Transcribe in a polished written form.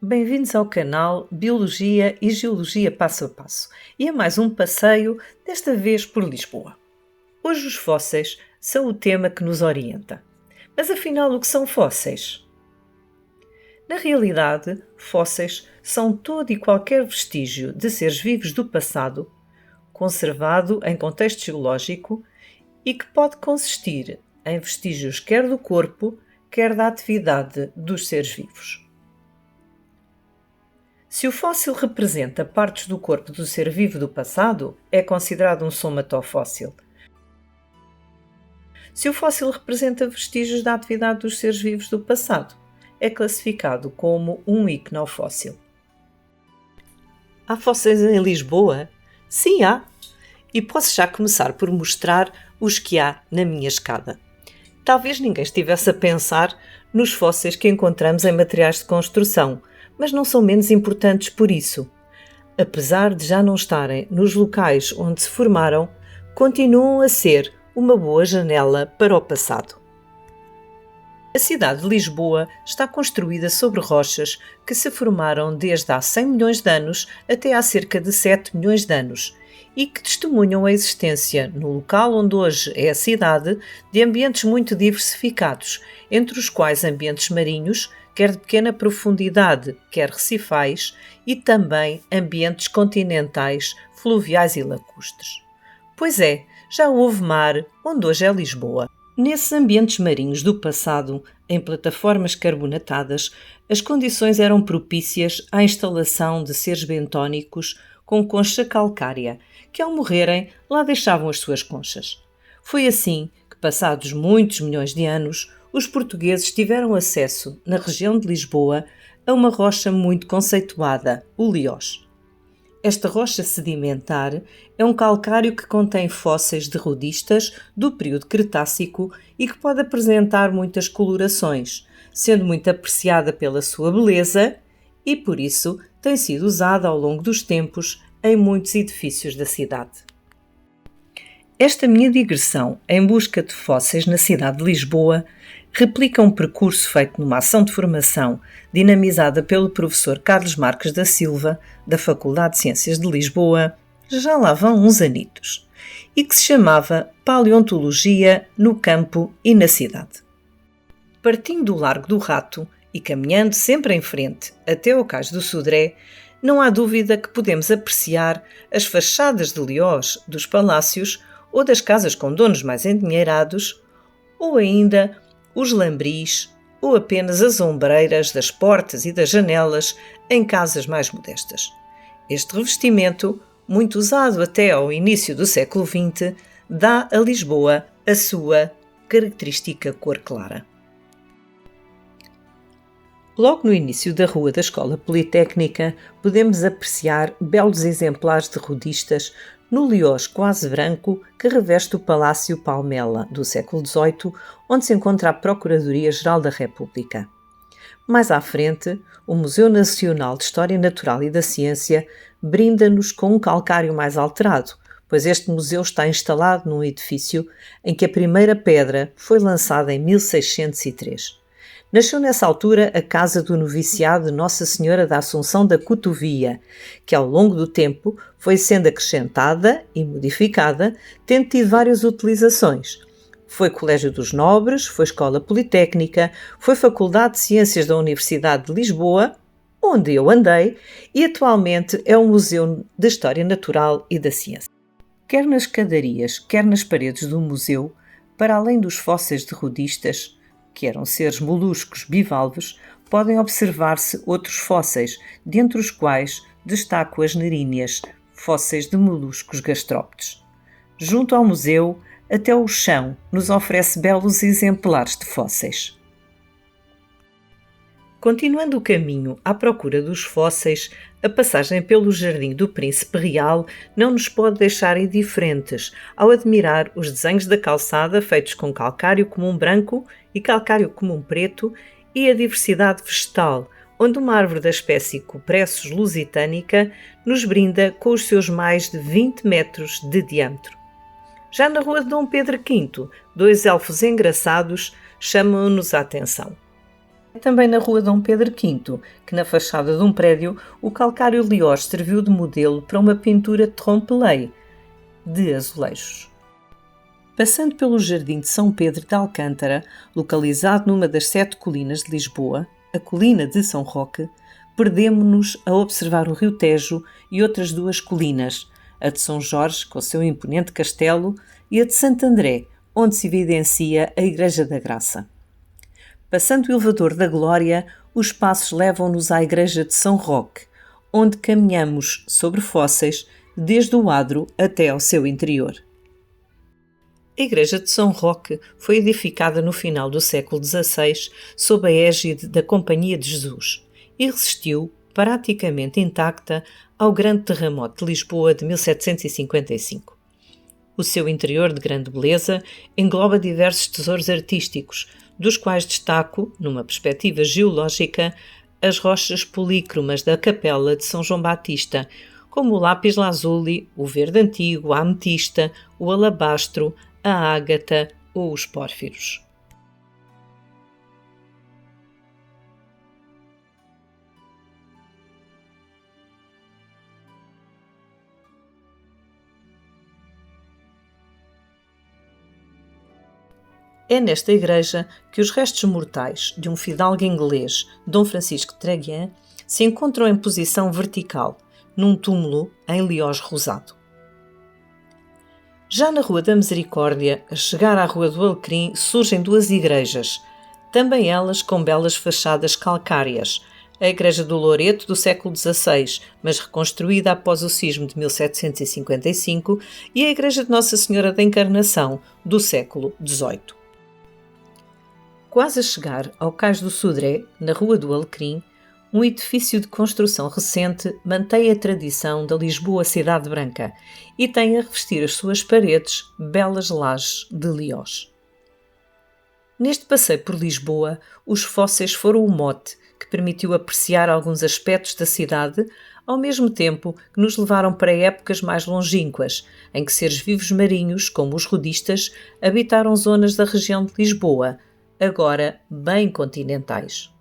Bem-vindos ao canal Biologia e Geologia Passo a Passo e a mais um passeio, desta vez por Lisboa. Hoje os fósseis são o tema que nos orienta. Mas afinal, o que são fósseis? Na realidade, fósseis são todo e qualquer vestígio de seres vivos do passado, conservado em contexto geológico e que pode consistir em vestígios quer do corpo, quer da atividade dos seres vivos. Se o fóssil representa partes do corpo do ser vivo do passado, é considerado um somatofóssil. Se o fóssil representa vestígios da atividade dos seres vivos do passado, é classificado como um icnofóssil. Há fósseis em Lisboa? Sim, há! E posso já começar por mostrar os que há na minha escada. Talvez ninguém estivesse a pensar nos fósseis que encontramos em materiais de construção, mas não são menos importantes por isso. Apesar de já não estarem nos locais onde se formaram, continuam a ser uma boa janela para o passado. A cidade de Lisboa está construída sobre rochas que se formaram desde há 100 milhões de anos até há cerca de 7 milhões de anos e que testemunham a existência, no local onde hoje é a cidade, de ambientes muito diversificados, entre os quais ambientes marinhos, quer de pequena profundidade, quer recifais, e também ambientes continentais, fluviais e lacustres. Pois é, já houve mar onde hoje é Lisboa. Nesses ambientes marinhos do passado, em plataformas carbonatadas, as condições eram propícias à instalação de seres bentónicos com concha calcária, que ao morrerem lá deixavam as suas conchas. Foi assim que, passados muitos milhões de anos, os portugueses tiveram acesso, na região de Lisboa, a uma rocha muito conceituada, o Liós. Esta rocha sedimentar é um calcário que contém fósseis de rodistas do período Cretácico e que pode apresentar muitas colorações, sendo muito apreciada pela sua beleza e, por isso, tem sido usada ao longo dos tempos em muitos edifícios da cidade. Esta minha digressão em busca de fósseis na cidade de Lisboa replica um percurso feito numa ação de formação dinamizada pelo professor Carlos Marques da Silva, da Faculdade de Ciências de Lisboa, já lá vão uns anitos, e que se chamava Paleontologia no Campo e na Cidade. Partindo do Largo do Rato e caminhando sempre em frente até ao Cais do Sodré, não há dúvida que podemos apreciar as fachadas de Liós dos palácios ou das casas com donos mais endinheirados, ou ainda os lambris ou apenas as ombreiras das portas e das janelas em casas mais modestas. Este revestimento, muito usado até ao início do século XX, dá a Lisboa a sua característica cor clara. Logo no início da Rua da Escola Politécnica, podemos apreciar belos exemplares de rodistas no Liós quase branco que reveste o Palácio Palmela, do século XVIII, onde se encontra a Procuradoria-Geral da República. Mais à frente, o Museu Nacional de História Natural e da Ciência brinda-nos com um calcário mais alterado, pois este museu está instalado num edifício em que a primeira pedra foi lançada em 1603. Nasceu nessa altura a Casa do Noviciado de Nossa Senhora da Assunção da Cotovia, que ao longo do tempo foi sendo acrescentada e modificada, tendo tido várias utilizações. Foi Colégio dos Nobres, foi Escola Politécnica, foi Faculdade de Ciências da Universidade de Lisboa, onde eu andei, e atualmente é um Museu de História Natural e da Ciência. Quer nas escadarias, quer nas paredes do museu, para além dos fósseis de rodistas, que eram seres moluscos bivalves, podem observar-se outros fósseis, dentre os quais destaco as neríneas, fósseis de moluscos gastrópodes. Junto ao museu, até o chão nos oferece belos exemplares de fósseis. Continuando o caminho à procura dos fósseis, a passagem pelo Jardim do Príncipe Real não nos pode deixar indiferentes ao admirar os desenhos da calçada feitos com calcário comum branco e calcário comum preto e a diversidade vegetal, onde uma árvore da espécie Cupressus lusitanica nos brinda com os seus mais de 20 metros de diâmetro. Já na rua de Dom Pedro V, dois elfos engraçados chamam-nos a atenção. Também na rua Dom Pedro V, que na fachada de um prédio o calcário Liós serviu de modelo para uma pintura trompe-l'œil de azulejos. Passando pelo Jardim de São Pedro de Alcântara, localizado numa das 7 colinas de Lisboa, a colina de São Roque, perdemo-nos a observar o Rio Tejo e outras 2 colinas, a de São Jorge, com o seu imponente castelo, e a de Santo André, onde se evidencia a Igreja da Graça. Passando o elevador da Glória, os passos levam-nos à Igreja de São Roque, onde caminhamos sobre fósseis desde o adro até ao seu interior. A Igreja de São Roque foi edificada no final do século XVI sob a égide da Companhia de Jesus e resistiu, praticamente intacta, ao grande terremoto de Lisboa de 1755. O seu interior, de grande beleza, engloba diversos tesouros artísticos, dos quais destaco, numa perspectiva geológica, as rochas polícromas da Capela de São João Batista, como o lápis lazuli, o verde antigo, a ametista, o alabastro, a ágata ou os pórfiros. É nesta igreja que os restos mortais de um fidalgo inglês, Dom Francisco de Traguian, se encontram em posição vertical, num túmulo em Liós rosado. Já na Rua da Misericórdia, a chegar à Rua do Alecrim, surgem 2 igrejas, também elas com belas fachadas calcárias. A Igreja do Loreto, do século XVI, mas reconstruída após o sismo de 1755, e a Igreja de Nossa Senhora da Encarnação, do século XVIII. Quase a chegar ao Cais do Sodré, na Rua do Alecrim, um edifício de construção recente mantém a tradição da Lisboa Cidade Branca e tem a revestir as suas paredes belas lajes de Liós. Neste passeio por Lisboa, os fósseis foram o mote que permitiu apreciar alguns aspectos da cidade, ao mesmo tempo que nos levaram para épocas mais longínquas, em que seres vivos marinhos, como os rodistas, habitaram zonas da região de Lisboa, agora bem continentais.